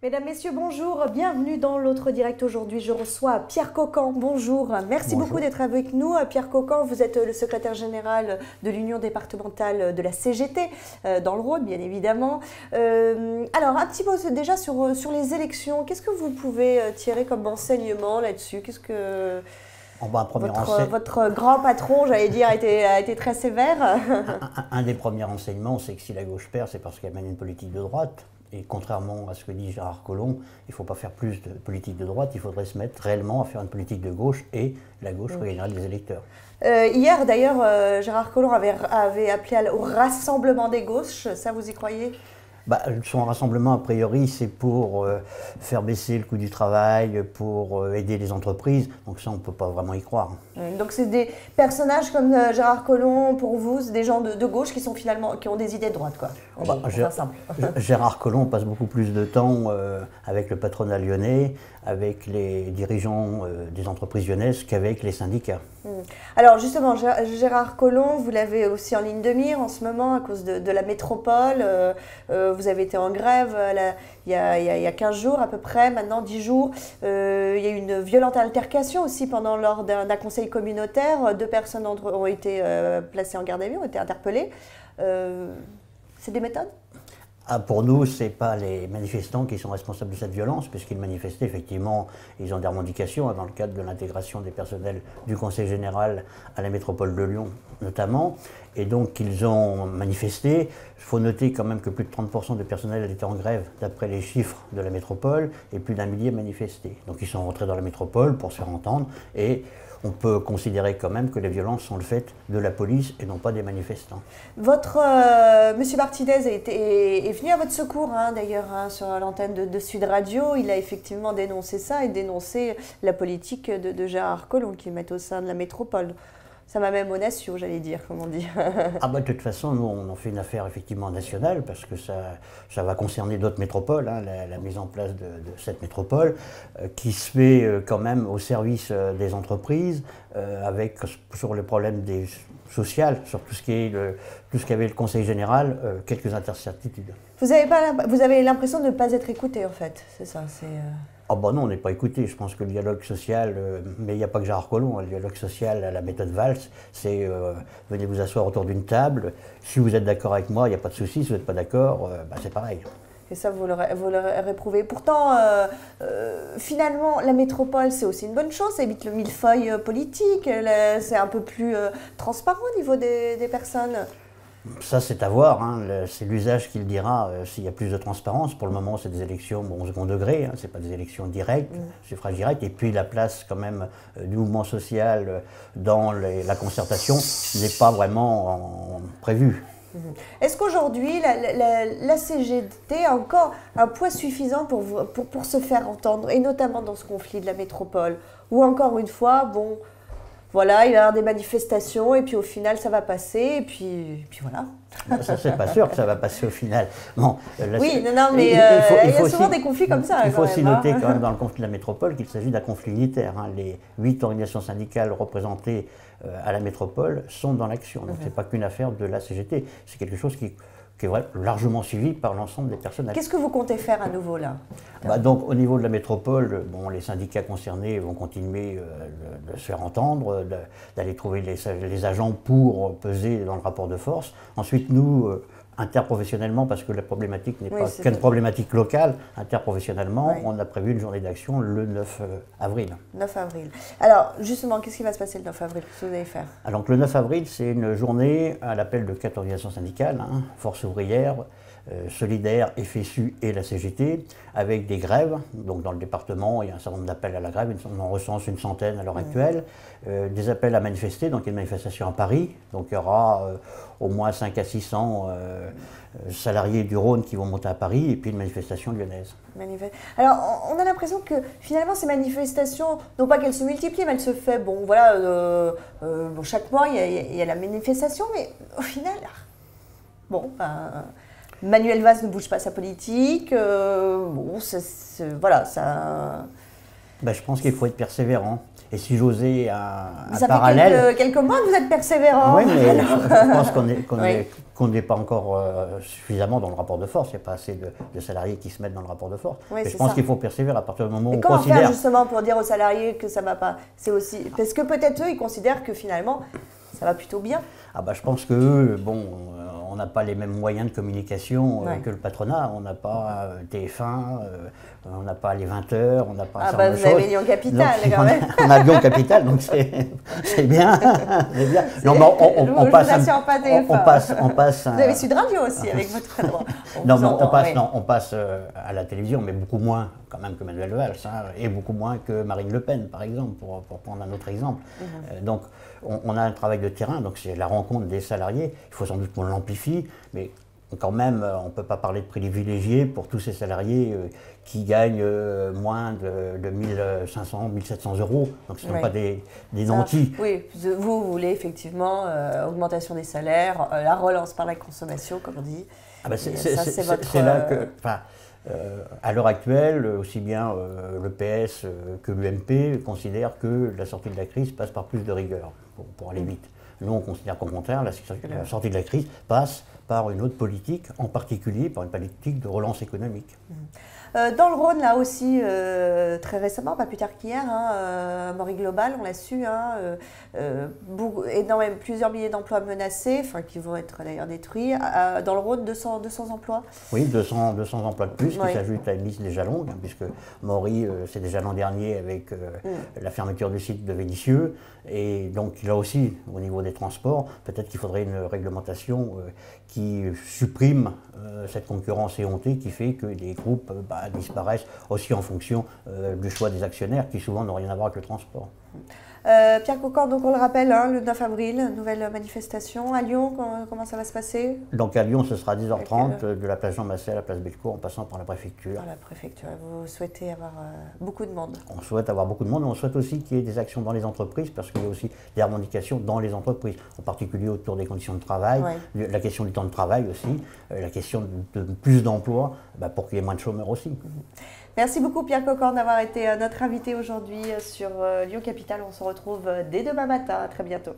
Mesdames, Messieurs, bonjour, bienvenue dans l'autre direct. Aujourd'hui, je reçois Pierre Coccan. Bonjour, merci Bonjour. beaucoup d'être avec nous. Pierre Coccan, vous êtes le secrétaire général de l'Union départementale de la CGT, dans le Rhône, bien évidemment. Alors, un petit mot déjà sur les élections. Qu'est-ce que vous pouvez tirer comme enseignement là-dessus? Qu'est-ce que votre grand patron, j'allais dire, a été très sévère? Un des premiers enseignements, c'est que si la gauche perd, c'est parce qu'elle mène une politique de droite. Et contrairement à ce que dit Gérard Collomb, il ne faut pas faire plus de politique de droite, il faudrait se mettre réellement à faire une politique de gauche et la gauche regagnera les électeurs. Hier, d'ailleurs, Gérard Collomb avait appelé au rassemblement des gauches. Ça, vous y croyez? Son rassemblement, a priori, c'est pour faire baisser le coût du travail, pour aider les entreprises. Donc ça, on ne peut pas vraiment y croire. Donc c'est des personnages comme Gérard Collomb, pour vous, c'est des gens de gauche qui ont des idées de droite, quoi. Simple. Gérard Collomb passe beaucoup plus de temps avec le patronat lyonnais, avec les dirigeants des entreprises lyonnaises qu'avec les syndicats. Alors justement, Gérard Collomb, vous l'avez aussi en ligne de mire en ce moment à cause de la métropole. Vous avez été en grève il y a 15 jours à peu près, maintenant 10 jours. Il y a eu une violente altercation aussi lors d'un conseil communautaire. 2 personnes ont été placées en garde à vue, ont été interpellées. C'est des méthodes ? Pour nous, ce n'est pas les manifestants qui sont responsables de cette violence, puisqu'ils manifestaient effectivement, ils ont des revendications dans le cadre de l'intégration des personnels du Conseil général à la métropole de Lyon notamment, et donc ils ont manifesté. Il faut noter quand même que plus de 30% du personnel étaient en grève, d'après les chiffres de la métropole, et plus d'1 millier manifesté. Donc ils sont rentrés dans la métropole pour se faire entendre, et on peut considérer quand même que les violences sont le fait de la police et non pas des manifestants. Monsieur Martinez est venu à votre secours, d'ailleurs, sur l'antenne de Sud Radio. Il a effectivement dénoncé ça et dénoncé la politique de Gérard Collomb qui met au sein de la métropole. Ça m'a même au natio, j'allais dire, comme on dit. De toute façon, nous, on en fait une affaire effectivement nationale parce que ça va concerner d'autres métropoles, la mise en place de cette métropole qui se fait quand même au service des entreprises, avec sur les problèmes sociaux, sur tout ce qu'avait le Conseil général, quelques incertitudes. Vous avez l'impression de ne pas être écouté, en fait, c'est ça Non, on n'est pas écouté. Je pense que le dialogue social, mais il n'y a pas que Gérard Collomb, le dialogue social à la méthode Valls, c'est venez vous asseoir autour d'une table. Si vous êtes d'accord avec moi, il n'y a pas de souci. Si vous n'êtes pas d'accord, c'est pareil. Et ça, vous l'aurez réprouvé. Pourtant, finalement, la métropole, c'est aussi une bonne chose. Ça évite le millefeuille politique. C'est un peu plus transparent au niveau des personnes. Ça, c'est à voir. C'est l'usage qui le dira s'il y a plus de transparence. Pour le moment, c'est des élections au second degré. Ce n'est pas des élections directes, suffrage direct. Et puis, la place quand même du mouvement social dans la concertation n'est pas vraiment prévue. Est-ce qu'aujourd'hui, la CGT a encore un poids suffisant pour se faire entendre, et notamment dans ce conflit de la métropole? Ou encore une fois, voilà, il va y avoir des manifestations et puis au final ça va passer et puis voilà. Ça, c'est pas sûr que ça va passer au final. Oui, mais il y a souvent des conflits comme ça. Il faut aussi noter quand même dans le conflit de la métropole qu'il s'agit d'un conflit unitaire. Les 8 organisations syndicales représentées à la métropole sont dans l'action. Donc c'est pas qu'une affaire de la CGT, c'est quelque chose qui est largement suivi par l'ensemble des personnels. Qu'est-ce que vous comptez faire à nouveau là? Donc au niveau de la métropole, les syndicats concernés vont continuer de se faire entendre, d'aller trouver les agents pour peser dans le rapport de force. Ensuite, nous, interprofessionnellement, parce que la problématique n'est pas qu'une problématique locale, interprofessionnellement, on a prévu une journée d'action le 9 avril. 9 avril. Alors, justement, qu'est-ce qui va se passer le 9 avril? Qu'est-ce que vous allez faire? Alors, le 9 avril, c'est une journée à l'appel de 4 organisations syndicales, Force ouvrière, Solidaire, FSU et la CGT, avec des grèves. Donc dans le département, il y a un certain nombre d'appels à la grève, on en recense une centaine à l'heure actuelle. Des appels à manifester, donc il y a une manifestation à Paris. Donc il y aura au moins 5 à 600 salariés du Rhône qui vont monter à Paris, et puis une manifestation lyonnaise. Alors on a l'impression que finalement ces manifestations, non pas qu'elles se multiplient, mais elles se font, chaque mois il y a la manifestation, mais au final, Manuel Valls ne bouge pas sa politique, voilà, ça... Ben, je pense qu'il faut être persévérant. Et si j'osais un Ça parallèle... fait quelques mois que vous êtes persévérant. Oui, mais je pense Oui. qu'on n'est pas encore suffisamment dans le rapport de force. Il n'y a pas assez de salariés qui se mettent dans le rapport de force. Oui, Mais je c'est pense ça. qu'il faut persévérer à partir du moment où Et on comment considère... faire justement pour dire aux salariés que ça ne va pas? C'est aussi parce que peut-être eux, ils considèrent que finalement, ça va plutôt bien. Ah bah, je pense que bon, on n'a pas les mêmes moyens de communication Ouais. que le patronat. On n'a pas TF1, on n'a pas les 20 heures, on n'a pas Ah ça bah vous avez Lyon Capital Donc, quand même. on a Lyon Capital, donc c'est bien. C'est bien. Non, mais Je vous assure pas TF1. on passe. Vous avez Sud Radio aussi avec votre droit. Non, mais Oui. on passe à la télévision, mais beaucoup moins quand même que Manuel Valls, hein, et beaucoup moins que Marine Le Pen, par exemple, pour prendre un autre exemple. Donc, on a un travail de terrain, donc c'est la rencontre des salariés. Il faut sans doute qu'on l'amplifie, mais quand même, on ne peut pas parler de privilégiés pour tous ces salariés qui gagnent moins de 1500, 1700 euros. Donc, ce ne sont Oui. pas des nantis. Oui, vous voulez effectivement augmentation des salaires, la relance par la consommation, comme on dit. Ah ben, C'est là que, à l'heure actuelle, aussi bien le PS que l'UMP considèrent que la sortie de la crise passe par plus de rigueur pour aller vite. Nous, on considère qu'au contraire, la sortie de la crise passe par une autre politique, en particulier par une politique de relance économique. Dans le Rhône, là aussi, très récemment, pas plus tard qu'hier, Maury Global, on l'a su, énormément, plusieurs milliers d'emplois menacés, qui vont être d'ailleurs détruits. Dans le Rhône, 200 emplois. Oui, 200 emplois de plus Oui. qui s'ajoutent à une liste déjà longue, hein, puisque Maury, c'est déjà l'an dernier avec la fermeture du site de Vénissieux. Et donc là aussi, au niveau des transports, peut-être qu'il faudrait une réglementation qui supprime cette concurrence éhontée qui fait que des groupes disparaissent aussi en fonction du choix des actionnaires qui souvent n'ont rien à voir avec le transport. Pierre Cocor, donc on le rappelle, le 9 avril, nouvelle manifestation. À Lyon, comment ça va se passer? Donc à Lyon, ce sera 10h30, de la place Jean Massé à la place Bellecour, en passant par la préfecture. Par la préfecture. Vous souhaitez avoir beaucoup de monde? On souhaite avoir beaucoup de monde, mais on souhaite aussi qu'il y ait des actions dans les entreprises, parce qu'il y a aussi des revendications dans les entreprises, en particulier autour des conditions de travail, la question du temps de travail aussi, la question de plus d'emplois, pour qu'il y ait moins de chômeurs aussi. Merci beaucoup Pierre Cocor d'avoir été notre invité aujourd'hui sur Lyon Capital. On se retrouve dès demain matin. À très bientôt.